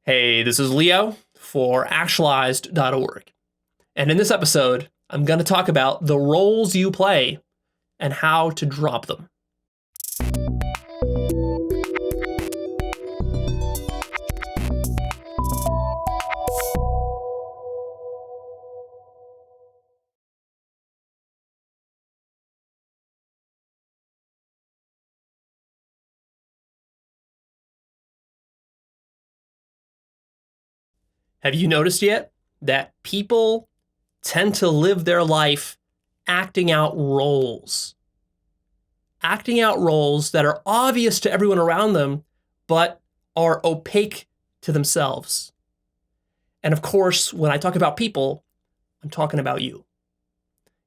Hey, this is Leo for Actualized.org. And in this episode, I'm going to talk about the roles you play and how to drop them. Have you noticed yet that people tend to live their life acting out roles? Acting out roles that are obvious to everyone around them, but are opaque to themselves. And of course, when I talk about people, I'm talking about you.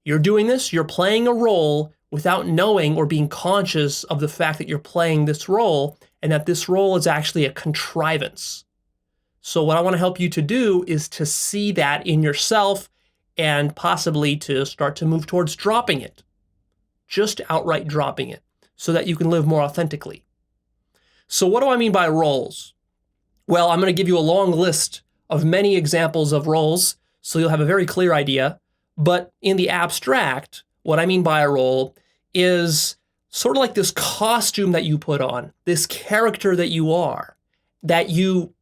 You're doing this, you're playing a role without knowing or being conscious of the fact that you're playing this role and that this role is actually a contrivance. So what I want to help you to do is to see that in yourself and possibly to start to move towards dropping it. Just outright dropping it so that you can live more authentically. So what do I mean by roles? Well, I'm going to give you a long list of many examples of roles so you'll have a very clear idea. But in the abstract, what I mean by a role is sort of like this costume that you put on, this character that you are, that you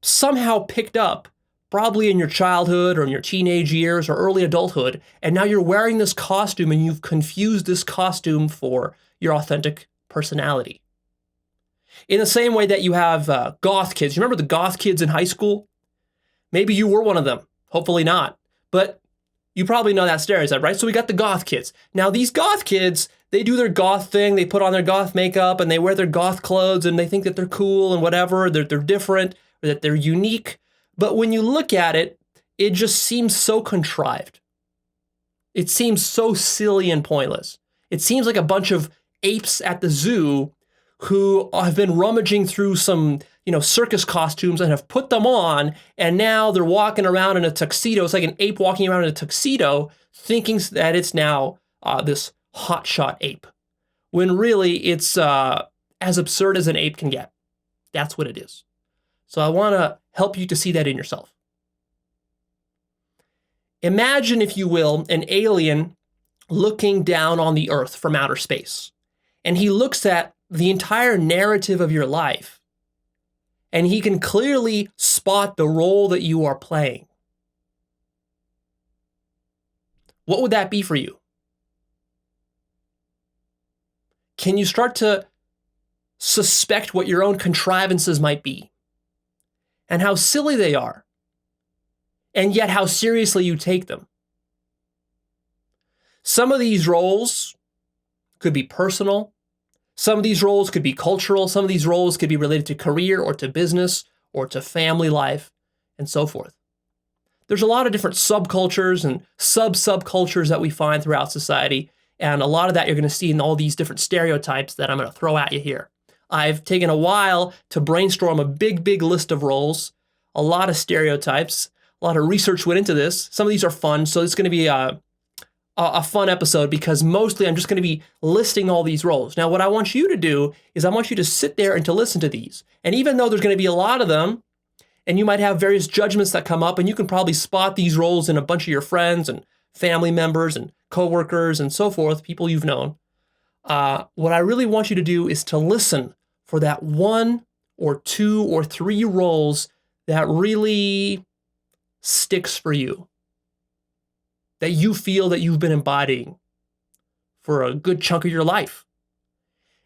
somehow picked up probably in your childhood or in your teenage years or early adulthood, and now you're wearing this costume and you've confused this costume for your authentic personality. In the same way that you have goth kids. You remember the goth kids in high school? Maybe you were one of them. Hopefully not. But you probably know that stereotype, right? So we got the goth kids. Now these goth kids, they do their goth thing. They put on their goth makeup and they wear their goth clothes and they think that they're cool and whatever. They're different, or that they're unique. But when you look at it, it just seems so contrived. It seems so silly and pointless. It seems like a bunch of apes at the zoo who have been rummaging through some, circus costumes and have put them on, and now they're walking around in a tuxedo. It's like an ape walking around in a tuxedo, thinking that it's now this hotshot ape, when really it's as absurd as an ape can get. That's what it is. So I want to help you to see that in yourself. Imagine, if you will, an alien looking down on the Earth from outer space, and he looks at the entire narrative of your life, and he can clearly spot the role that you are playing. What would that be for you? Can you start to suspect what your own contrivances might be and how silly they are, and yet how seriously you take them? Some of these roles could be personal. Some of these roles could be cultural. Some of these roles could be related to career or to business or to family life and so forth. There's a lot of different subcultures and subcultures that we find throughout society. And a lot of that you're going to see in all these different stereotypes that I'm going to throw at you here. I've taken a while to brainstorm a big list of roles, a lot of stereotypes, a lot of research went into this. Some of these are fun. So it's going to be a fun episode because mostly I'm just going to be listing all these roles. Now, what I want you to do is I want you to sit there and to listen to these. And even though there's going to be a lot of them, and you might have various judgments that come up, and you can probably spot these roles in a bunch of your friends and family members and coworkers and so forth, people you've known. What I really want you to do is to listen for that one or two or three roles that really sticks for you, that you feel that you've been embodying for a good chunk of your life.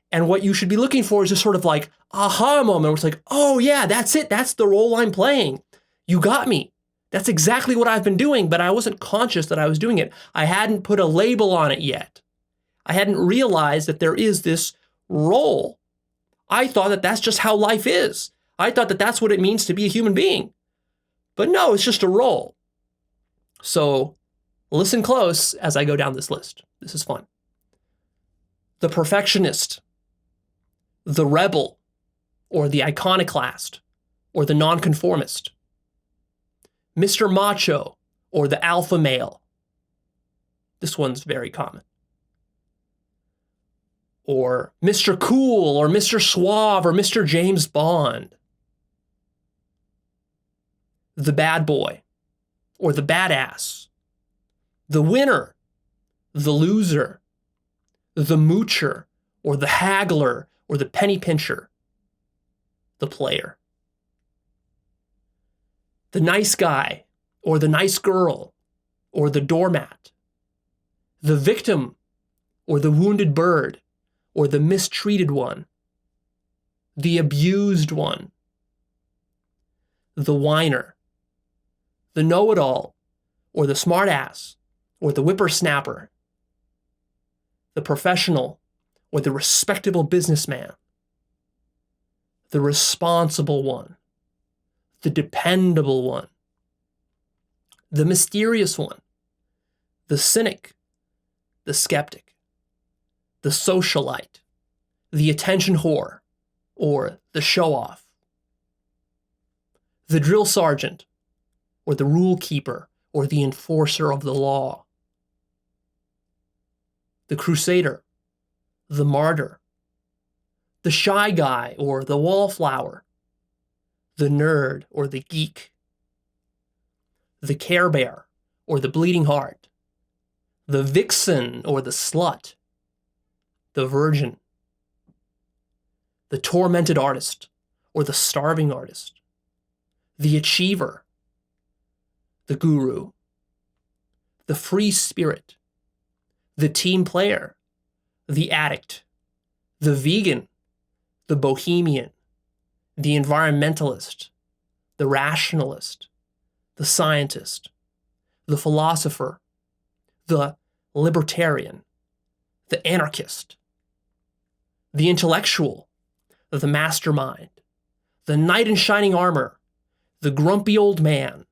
And what you should be looking for is just sort of like aha moment where it's like, oh yeah, that's it. That's the role I'm playing. You got me. That's exactly what I've been doing, but I wasn't conscious that I was doing it. I hadn't put a label on it yet. I hadn't realized that there is this role. I thought that that's just how life is. I thought that that's what it means to be a human being. But no, it's just a role. So listen close as I go down this list. This is fun. The perfectionist, the rebel, or the iconoclast, or the nonconformist. Mr. Macho, or the alpha male. This one's very common. Or Mr. Cool, or Mr. Suave, or Mr. James Bond. the bad boy or the badass, the winner, the loser, the moocher or the haggler or the penny pincher, the player, the nice guy or the nice girl or the doormat, the victim or the wounded bird or the mistreated one, the abused one, the whiner, the know-it-all or the smartass or the whippersnapper, the professional or the respectable businessman, the responsible one, the dependable one, the mysterious one, the cynic, the skeptic, the socialite, the attention whore, or the show-off, the drill sergeant, or the rule keeper, or the enforcer of the law, the crusader, the martyr, the shy guy, or the wallflower, the nerd, or the geek, the Care Bear, or the bleeding heart, the vixen, or the slut, the virgin, the tormented artist, or the starving artist, the achiever, the guru, the free spirit, the team player, the addict, the vegan, the bohemian, the environmentalist, the rationalist, the scientist, the philosopher, the libertarian, the anarchist, the intellectual, the mastermind, the knight in shining armor, the grumpy old man,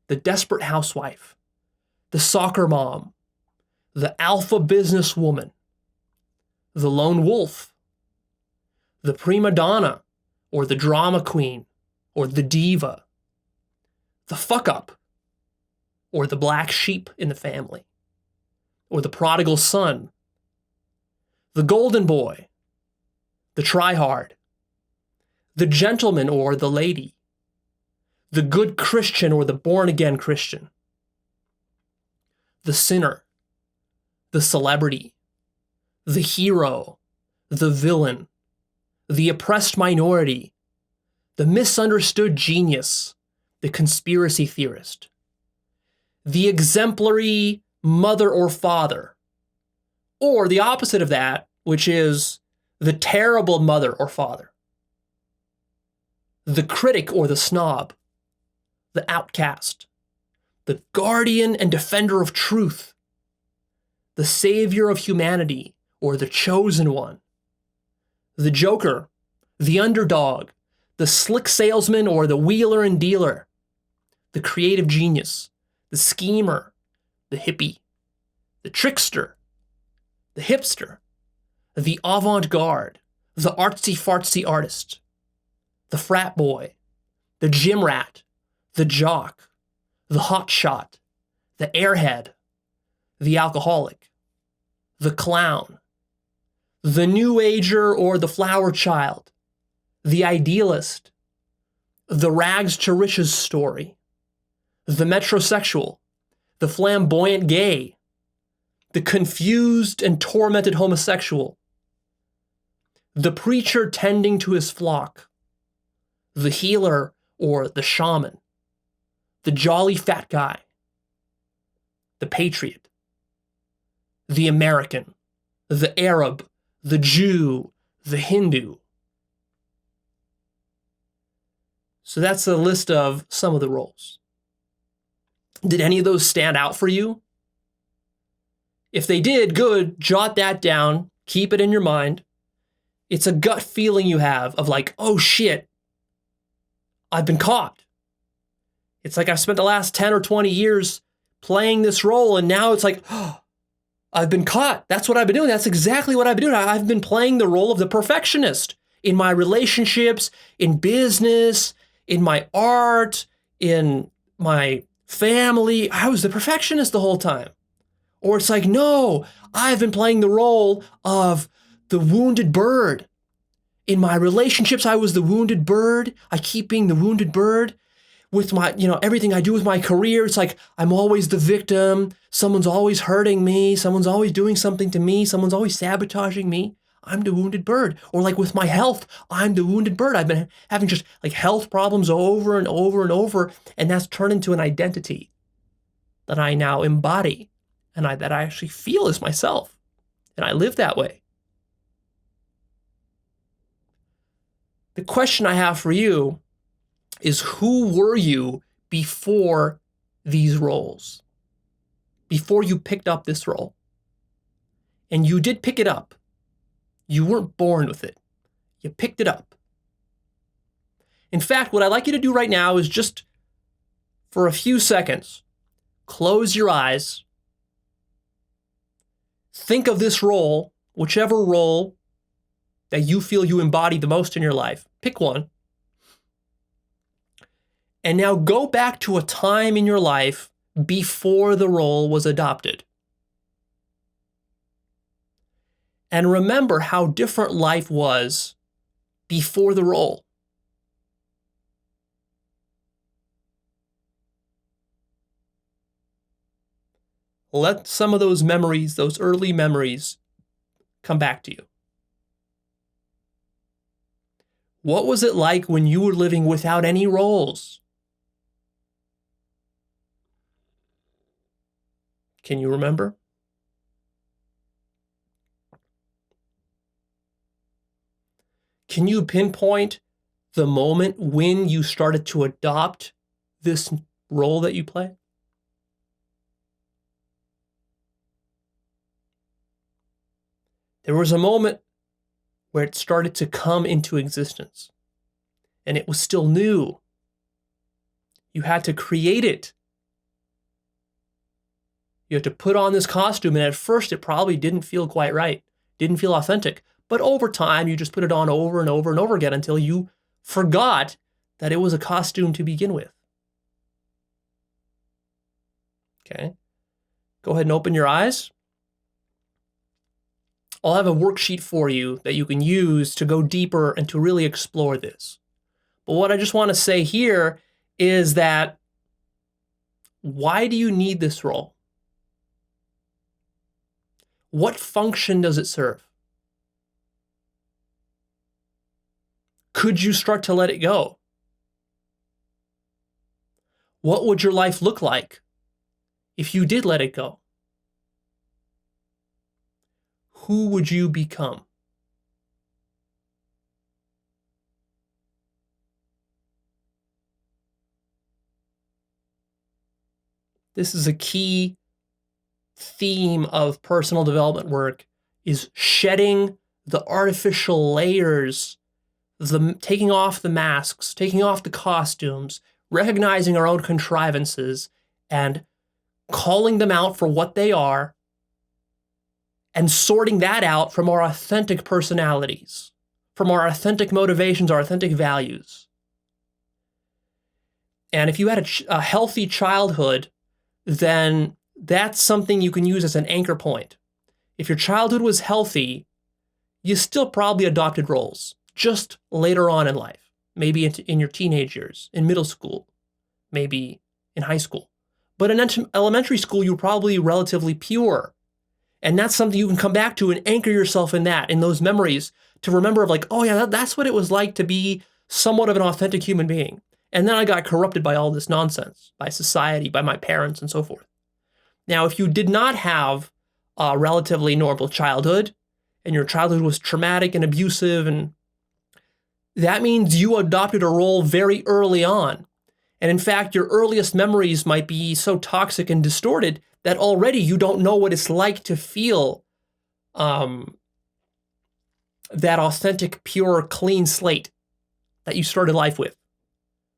the desperate housewife, the soccer mom, the alpha businesswoman, the lone wolf, the prima donna, or the drama queen, or the diva, the fuck-up, or the black sheep in the family, or the prodigal son, the golden boy, the tryhard, the gentleman or the lady, the good Christian or the born-again Christian, the sinner, the celebrity, the hero, the villain, the oppressed minority, the misunderstood genius, the conspiracy theorist, the exemplary mother or father, or the opposite of that, which is the terrible mother or father, the critic or the snob, the outcast, the guardian and defender of truth, the savior of humanity or the chosen one, the joker, the underdog, the slick salesman or the wheeler and dealer, the creative genius, the schemer, the hippie, the trickster, the hipster, the avant-garde, the artsy-fartsy artist, the frat boy, the gym rat, the jock, the hotshot, the airhead, the alcoholic, the clown, the new ager or the flower child, the idealist, the rags to riches story, the metrosexual, the flamboyant gay, the confused and tormented homosexual, the preacher tending to his flock, the healer or the shaman, the jolly fat guy, the patriot, the American, the Arab, the Jew, the Hindu. So that's a list of some of the roles. Did any of those stand out for you? If they did, good, jot that down, keep it in your mind. It's a gut feeling you have of like, oh shit, I've been caught. It's like I've spent the last 10 or 20 years playing this role, and now it's like, oh, I've been caught. That's what I've been doing. That's exactly what I've been doing. I've been playing the role of the perfectionist in my relationships, in business, in my art, in my family. I was the perfectionist the whole time. Or it's like, no, I've been playing the role of the wounded bird. In my relationships, I was the wounded bird. I keep being the wounded bird. with my, everything I do with my career, it's like I'm always the victim. Someone's always hurting me. Someone's always doing something to me. Someone's always sabotaging me. I'm the wounded bird. Or like with my health, I'm the wounded bird. I've been having just like health problems over and over and over. And that's turned into an identity that I now embody and that I actually feel as myself. And I live that way. The question I have for you is, who were you before these roles? Before you picked up this role? And you did pick it up. You weren't born with it. You picked it up. In fact, what I'd like you to do right now is just for a few seconds, close your eyes. Think of this role, whichever role that you feel you embody the most in your life. Pick one. And now go back to a time in your life before the role was adopted. And remember how different life was before the role. Let some of those memories, those early memories, come back to you. What was it like when you were living without any roles? Can you remember? Can you pinpoint the moment when you started to adopt this role that you play? There was a moment where it started to come into existence, and it was still new. You had to create it. You had to put on this costume, and at first it probably didn't feel quite right, didn't feel authentic. But over time, you just put it on over and over and over again until you forgot that it was a costume to begin with. Okay. Go ahead and open your eyes. I'll have a worksheet for you that you can use to go deeper and to really explore this. But what I just want to say here is that, why do you need this role? What function does it serve? Could you start to let it go? What would your life look like if you did let it go? Who would you become? This is a key theme of personal development work, is shedding the artificial layers, taking off the masks, taking off the costumes, recognizing our own contrivances and calling them out for what they are, and sorting that out from our authentic personalities, from our authentic motivations, our authentic values. And if you had a healthy childhood, then that's something you can use as an anchor point. If your childhood was healthy, you still probably adopted roles, just later on in life, maybe in your teenage years, in middle school, maybe in high school. But in elementary school, you were probably relatively pure. And that's something you can come back to and anchor yourself in those memories, to remember of like, oh yeah, that's what it was like to be somewhat of an authentic human being. And then I got corrupted by all this nonsense, by society, by my parents, and so forth. Now, if you did not have a relatively normal childhood, and your childhood was traumatic and abusive, and that means you adopted a role very early on. And in fact, your earliest memories might be so toxic and distorted that already you don't know what it's like to feel that authentic, pure, clean slate that you started life with,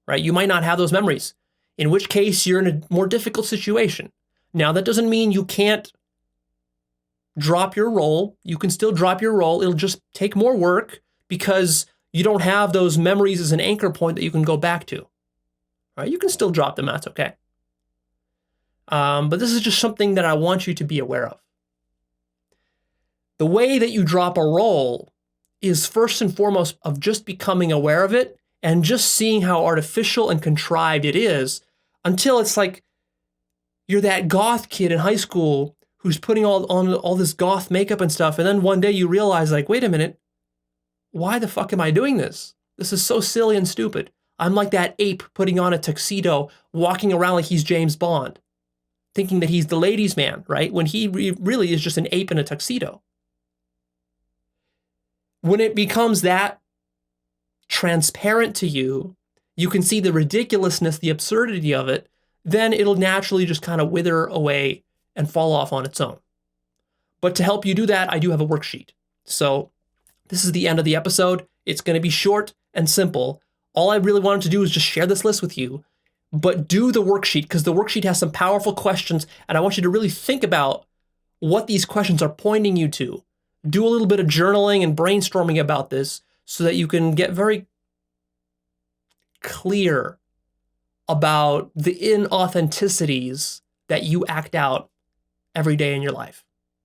right? You might not have those memories, in which case you're in a more difficult situation. Now, that doesn't mean you can't drop your role. You can still drop your role. It'll just take more work because you don't have those memories as an anchor point that you can go back to. Right? You can still drop them. That's okay. But this is just something that I want you to be aware of. The way that you drop a role is first and foremost of just becoming aware of it and just seeing how artificial and contrived it is, until it's like you're that goth kid in high school who's putting on all this goth makeup and stuff, and then one day you realize, like, wait a minute, why the fuck am I doing this? This is so silly and stupid. I'm like that ape putting on a tuxedo, walking around like he's James Bond, thinking that he's the ladies' man, right? When he really is just an ape in a tuxedo. When it becomes that transparent to you, you can see the ridiculousness, the absurdity of it, then it'll naturally just kind of wither away and fall off on its own. But to help you do that, I do have a worksheet. So this is the end of the episode. It's going to be short and simple. All I really wanted to do is just share this list with you, but do the worksheet, because the worksheet has some powerful questions, and I want you to really think about what these questions are pointing you to. Do a little bit of journaling and brainstorming about this so that you can get very clear about the inauthenticities that you act out every day in your life.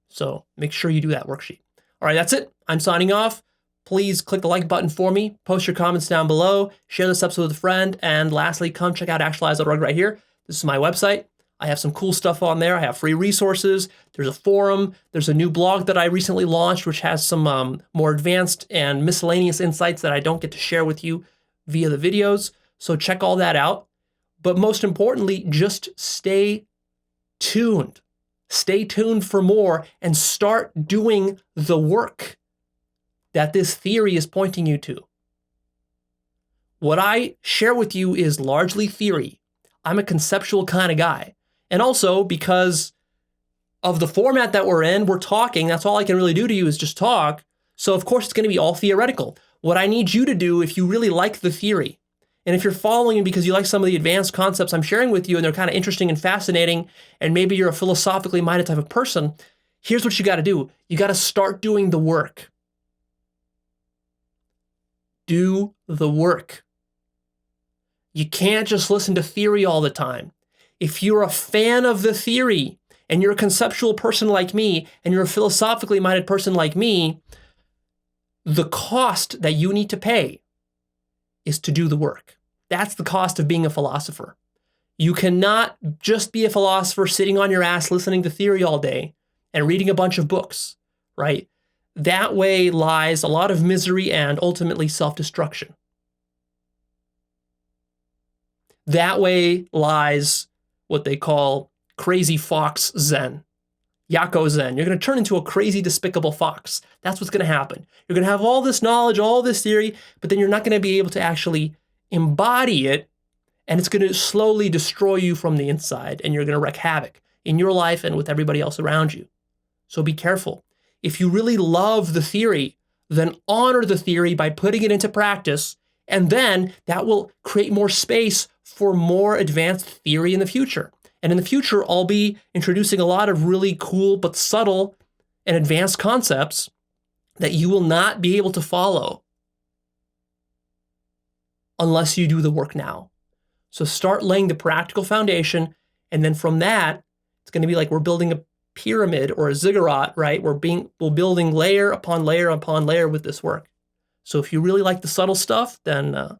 So make sure you do that worksheet. All right, that's it. I'm signing off. Please click the like button for me, post your comments down below, share this episode with a friend, and lastly, come check out Actualized.org right here. This is my website. I have some cool stuff on there. I have free resources. There's a forum. There's a new blog that I recently launched, which has some more advanced and miscellaneous insights that I don't get to share with you via the videos. So check all that out. But most importantly, just stay tuned. Stay tuned for more and start doing the work that this theory is pointing you to. What I share with you is largely theory. I'm a conceptual kind of guy. And also because of the format that we're in, we're talking. That's all I can really do to you is just talk. So of course it's going to be all theoretical. What I need you to do, if you really like the theory, and if you're following it because you like some of the advanced concepts I'm sharing with you and they're kind of interesting and fascinating, and maybe you're a philosophically minded type of person, here's what you got to do. You got to start doing the work. Do the work. You can't just listen to theory all the time. If you're a fan of the theory and you're a conceptual person like me and you're a philosophically minded person like me, the cost that you need to pay is to do the work. That's the cost of being a philosopher. You cannot just be a philosopher sitting on your ass listening to theory all day and reading a bunch of books, right? That way lies a lot of misery and ultimately self-destruction. That way lies what they call crazy fox zen, Yako zen. You're going to turn into a crazy, despicable fox. That's what's going to happen. You're going to have all this knowledge, all this theory, but then you're not going to be able to actually embody it, and it's going to slowly destroy you from the inside, and you're going to wreak havoc in your life and with everybody else around you. So be careful. If you really love the theory, then honor the theory by putting it into practice, and then that will create more space for more advanced theory in the future. And in the future, I'll be introducing a lot of really cool but subtle and advanced concepts that you will not be able to follow unless you do the work now. So start laying the practical foundation, and then from that, it's going to be like we're building a pyramid or a ziggurat, right? We're building layer upon layer upon layer with this work. So if you really like the subtle stuff, then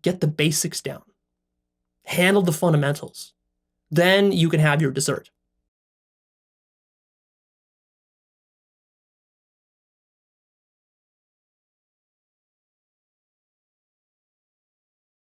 get the basics down. Handle the fundamentals. Then you can have your dessert.